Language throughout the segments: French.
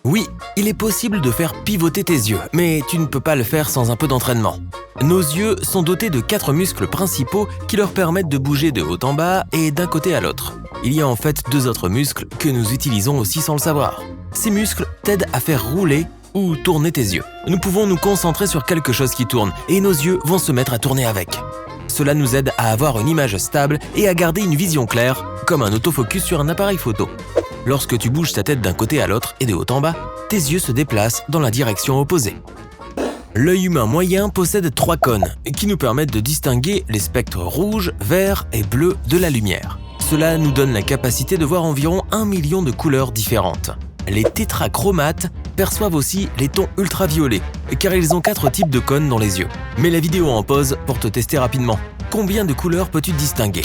Oui, il est possible de faire pivoter tes yeux, mais tu ne peux pas le faire sans un peu d'entraînement. Nos yeux sont dotés de 4 muscles principaux qui leur permettent de bouger de haut en bas et d'un côté à l'autre. Il y a en fait 2 autres muscles que nous utilisons aussi sans le savoir. Ces muscles t'aident à faire rouler ou tourner tes yeux. Nous pouvons nous concentrer sur quelque chose qui tourne et nos yeux vont se mettre à tourner avec. Cela nous aide à avoir une image stable et à garder une vision claire, comme un autofocus sur un appareil photo. Lorsque tu bouges ta tête d'un côté à l'autre et de haut en bas, tes yeux se déplacent dans la direction opposée. L'œil humain moyen possède 3 cônes qui nous permettent de distinguer les spectres rouge, vert et bleu de la lumière. Cela nous donne la capacité de voir environ 1 million de couleurs différentes. Les tétrachromates perçoivent aussi les tons ultraviolets, car ils ont 4 types de cônes dans les yeux. Mets la vidéo en pause pour te tester rapidement. Combien de couleurs peux-tu distinguer ?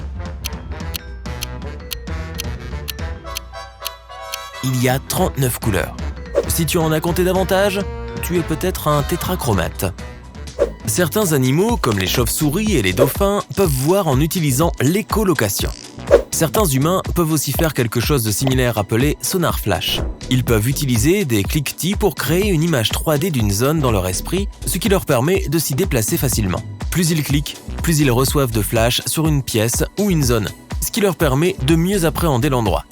Il y a 39 couleurs. Si tu en as compté davantage, tu es peut-être un tétrachromate. Certains animaux, comme les chauves-souris et les dauphins, peuvent voir en utilisant l'écholocation. Certains humains peuvent aussi faire quelque chose de similaire appelé sonar flash. Ils peuvent utiliser des cliquetis pour créer une image 3D d'une zone dans leur esprit, ce qui leur permet de s'y déplacer facilement. Plus ils cliquent, plus ils reçoivent de flash sur une pièce ou une zone, ce qui leur permet de mieux appréhender l'endroit.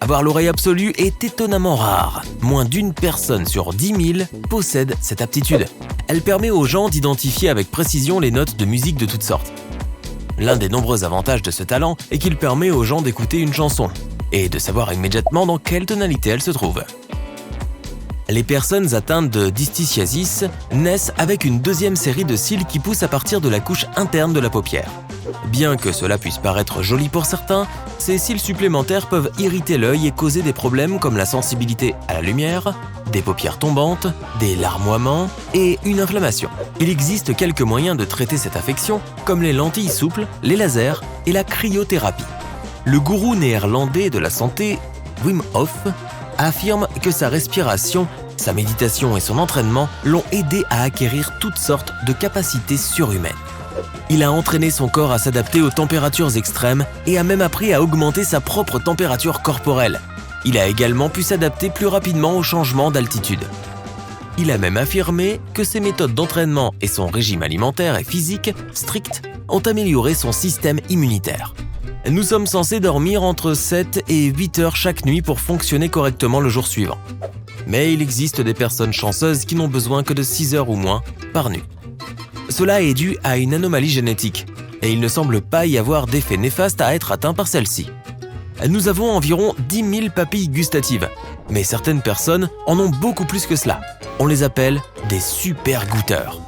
Avoir l'oreille absolue est étonnamment rare. Moins d'1 personne sur 10 000 possède cette aptitude. Elle permet aux gens d'identifier avec précision les notes de musique de toutes sortes. L'un des nombreux avantages de ce talent est qu'il permet aux gens d'écouter une chanson et de savoir immédiatement dans quelle tonalité elle se trouve. Les personnes atteintes de dysthyschiasis naissent avec une deuxième série de cils qui poussent à partir de la couche interne de la paupière. Bien que cela puisse paraître joli pour certains, ces cils supplémentaires peuvent irriter l'œil et causer des problèmes comme la sensibilité à la lumière, des paupières tombantes, des larmoiements et une inflammation. Il existe quelques moyens de traiter cette affection, comme les lentilles souples, les lasers et la cryothérapie. Le gourou néerlandais de la santé, Wim Hof, affirme que sa respiration, sa méditation et son entraînement l'ont aidé à acquérir toutes sortes de capacités surhumaines. Il a entraîné son corps à s'adapter aux températures extrêmes et a même appris à augmenter sa propre température corporelle. Il a également pu s'adapter plus rapidement aux changements d'altitude. Il a même affirmé que ses méthodes d'entraînement et son régime alimentaire et physique strict ont amélioré son système immunitaire. Nous sommes censés dormir entre 7 et 8 heures chaque nuit pour fonctionner correctement le jour suivant. Mais il existe des personnes chanceuses qui n'ont besoin que de 6 heures ou moins par nuit. Cela est dû à une anomalie génétique, et il ne semble pas y avoir d'effet néfaste à être atteint par celle-ci. Nous avons environ 10 000 papilles gustatives, mais certaines personnes en ont beaucoup plus que cela. On les appelle des super goûteurs.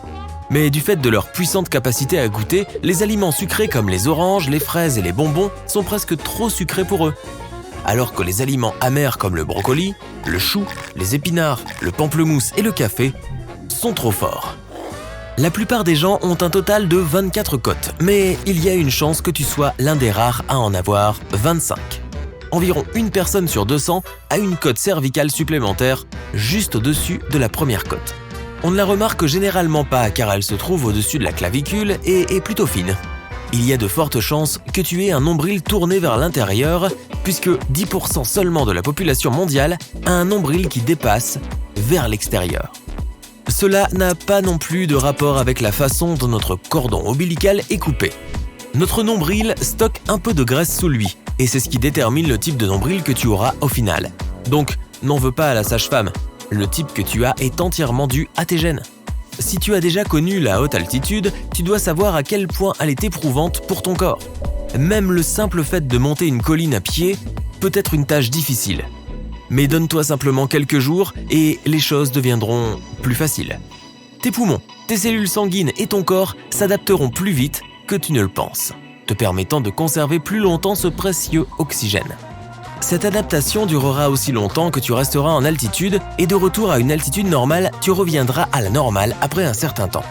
Mais du fait de leur puissante capacité à goûter, les aliments sucrés comme les oranges, les fraises et les bonbons sont presque trop sucrés pour eux. Alors que les aliments amers comme le brocoli, le chou, les épinards, le pamplemousse et le café sont trop forts. La plupart des gens ont un total de 24 côtes, mais il y a une chance que tu sois l'un des rares à en avoir 25. Environ 1 personne sur 200 a une côte cervicale supplémentaire juste au-dessus de la première côte. On ne la remarque généralement pas car elle se trouve au-dessus de la clavicule et est plutôt fine. Il y a de fortes chances que tu aies un nombril tourné vers l'intérieur puisque 10% seulement de la population mondiale a un nombril qui dépasse vers l'extérieur. Cela n'a pas non plus de rapport avec la façon dont notre cordon ombilical est coupé. Notre nombril stocke un peu de graisse sous lui et c'est ce qui détermine le type de nombril que tu auras au final. Donc, n'en veux pas à la sage-femme. Le type que tu as est entièrement dû à tes gènes. Si tu as déjà connu la haute altitude, tu dois savoir à quel point elle est éprouvante pour ton corps. Même le simple fait de monter une colline à pied peut être une tâche difficile. Mais donne-toi simplement quelques jours et les choses deviendront plus faciles. Tes poumons, tes cellules sanguines et ton corps s'adapteront plus vite que tu ne le penses, te permettant de conserver plus longtemps ce précieux oxygène. Cette adaptation durera aussi longtemps que tu resteras en altitude et de retour à une altitude normale, tu reviendras à la normale après un certain temps.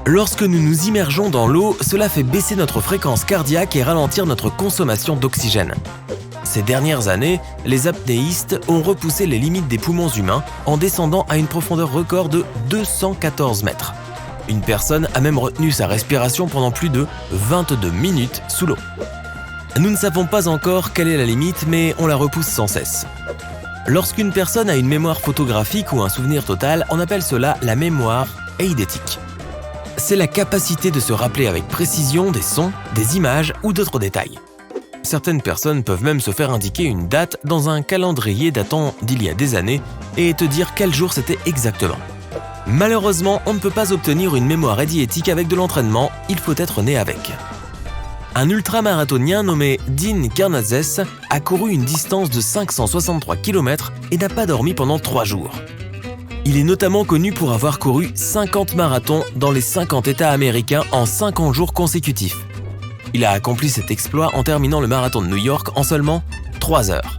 Lorsque nous nous immergeons dans l'eau, cela fait baisser notre fréquence cardiaque et ralentir notre consommation d'oxygène. Ces dernières années, les apnéistes ont repoussé les limites des poumons humains en descendant à une profondeur record de 214 mètres. Une personne a même retenu sa respiration pendant plus de 22 minutes sous l'eau. Nous ne savons pas encore quelle est la limite, mais on la repousse sans cesse. Lorsqu'une personne a une mémoire photographique ou un souvenir total, on appelle cela la mémoire eidétique. C'est la capacité de se rappeler avec précision des sons, des images ou d'autres détails. Certaines personnes peuvent même se faire indiquer une date dans un calendrier datant d'il y a des années et te dire quel jour c'était exactement. Malheureusement, on ne peut pas obtenir une mémoire eidétique avec de l'entraînement, il faut être né avec. Un ultramarathonien nommé Dean Karnazes a couru une distance de 563 km et n'a pas dormi pendant 3 jours. Il est notamment connu pour avoir couru 50 marathons dans les 50 États américains en 50 jours consécutifs. Il a accompli cet exploit en terminant le marathon de New York en seulement 3 heures.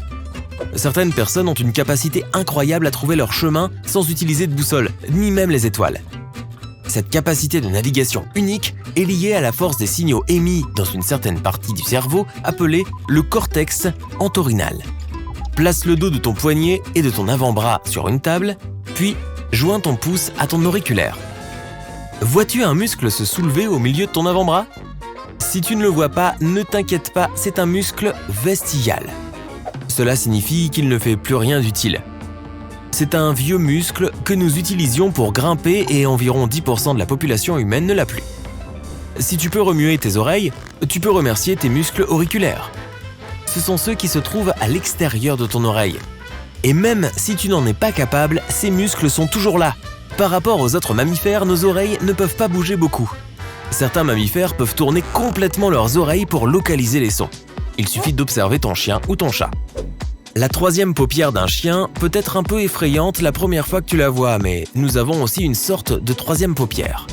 Certaines personnes ont une capacité incroyable à trouver leur chemin sans utiliser de boussole, ni même les étoiles. Cette capacité de navigation unique est liée à la force des signaux émis dans une certaine partie du cerveau appelée le cortex entorhinal. Place le dos de ton poignet et de ton avant-bras sur une table, puis joins ton pouce à ton auriculaire. Vois-tu un muscle se soulever au milieu de ton avant-bras ? Si tu ne le vois pas, ne t'inquiète pas, c'est un muscle vestigial. Cela signifie qu'il ne fait plus rien d'utile. C'est un vieux muscle que nous utilisions pour grimper et environ 10% de la population humaine ne l'a plus. Si tu peux remuer tes oreilles, tu peux remercier tes muscles auriculaires. Ce sont ceux qui se trouvent à l'extérieur de ton oreille. Et même si tu n'en es pas capable, ces muscles sont toujours là. Par rapport aux autres mammifères, nos oreilles ne peuvent pas bouger beaucoup. Certains mammifères peuvent tourner complètement leurs oreilles pour localiser les sons. Il suffit d'observer ton chien ou ton chat. La troisième paupière d'un chien peut être un peu effrayante la première fois que tu la vois, mais nous avons aussi une sorte de troisième paupière.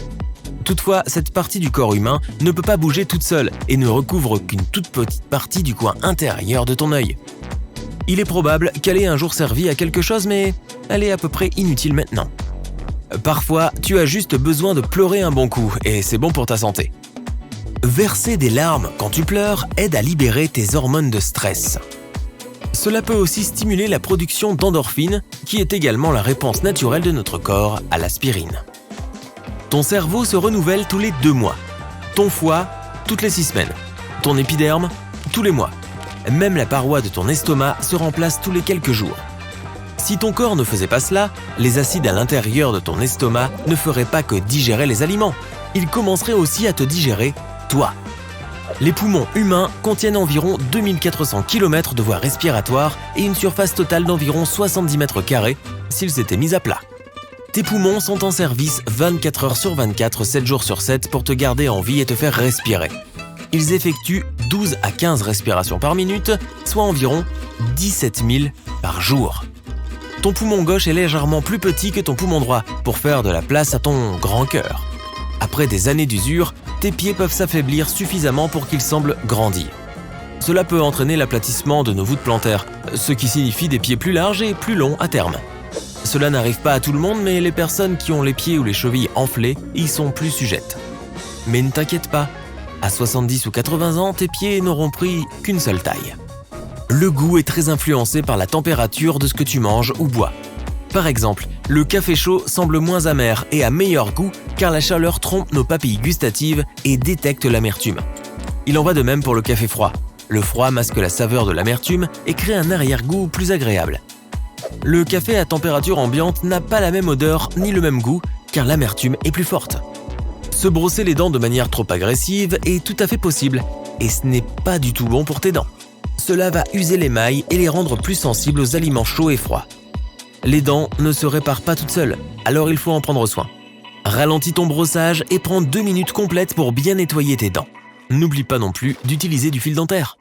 Toutefois, cette partie du corps humain ne peut pas bouger toute seule et ne recouvre qu'une toute petite partie du coin intérieur de ton œil. Il est probable qu'elle ait un jour servi à quelque chose, mais elle est à peu près inutile maintenant. Parfois, tu as juste besoin de pleurer un bon coup et c'est bon pour ta santé. Verser des larmes quand tu pleures aide à libérer tes hormones de stress. Cela peut aussi stimuler la production d'endorphines, qui est également la réponse naturelle de notre corps à l'aspirine. Ton cerveau se renouvelle tous les 2 mois. Ton foie, toutes les 6 semaines. Ton épiderme, tous les mois. Même la paroi de ton estomac se remplace tous les quelques jours. Si ton corps ne faisait pas cela, les acides à l'intérieur de ton estomac ne feraient pas que digérer les aliments. Ils commenceraient aussi à te digérer, toi. Les poumons humains contiennent environ 2400 km de voies respiratoires et une surface totale d'environ 70 mètres carrés s'ils s'étaient mis à plat. Tes poumons sont en service 24 heures sur 24, 7 jours sur 7 pour te garder en vie et te faire respirer. Ils effectuent 12 à 15 respirations par minute, soit environ 17 000 par jour. Ton poumon gauche est légèrement plus petit que ton poumon droit pour faire de la place à ton grand cœur. Après des années d'usure, tes pieds peuvent s'affaiblir suffisamment pour qu'ils semblent grandir. Cela peut entraîner l'aplatissement de nos voûtes plantaires, ce qui signifie des pieds plus larges et plus longs à terme. Cela n'arrive pas à tout le monde, mais les personnes qui ont les pieds ou les chevilles enflés y sont plus sujettes. Mais ne t'inquiète pas, à 70 ou 80 ans, tes pieds n'auront pris qu'une seule taille. Le goût est très influencé par la température de ce que tu manges ou bois. Par exemple, le café chaud semble moins amer et a meilleur goût car la chaleur trompe nos papilles gustatives et détecte l'amertume. Il en va de même pour le café froid. Le froid masque la saveur de l'amertume et crée un arrière-goût plus agréable. Le café à température ambiante n'a pas la même odeur ni le même goût car l'amertume est plus forte. Se brosser les dents de manière trop agressive est tout à fait possible et ce n'est pas du tout bon pour tes dents. Cela va user l'émail et les rendre plus sensibles aux aliments chauds et froids. Les dents ne se réparent pas toutes seules, alors il faut en prendre soin. Ralentis ton brossage et prends 2 minutes complètes pour bien nettoyer tes dents. N'oublie pas non plus d'utiliser du fil dentaire.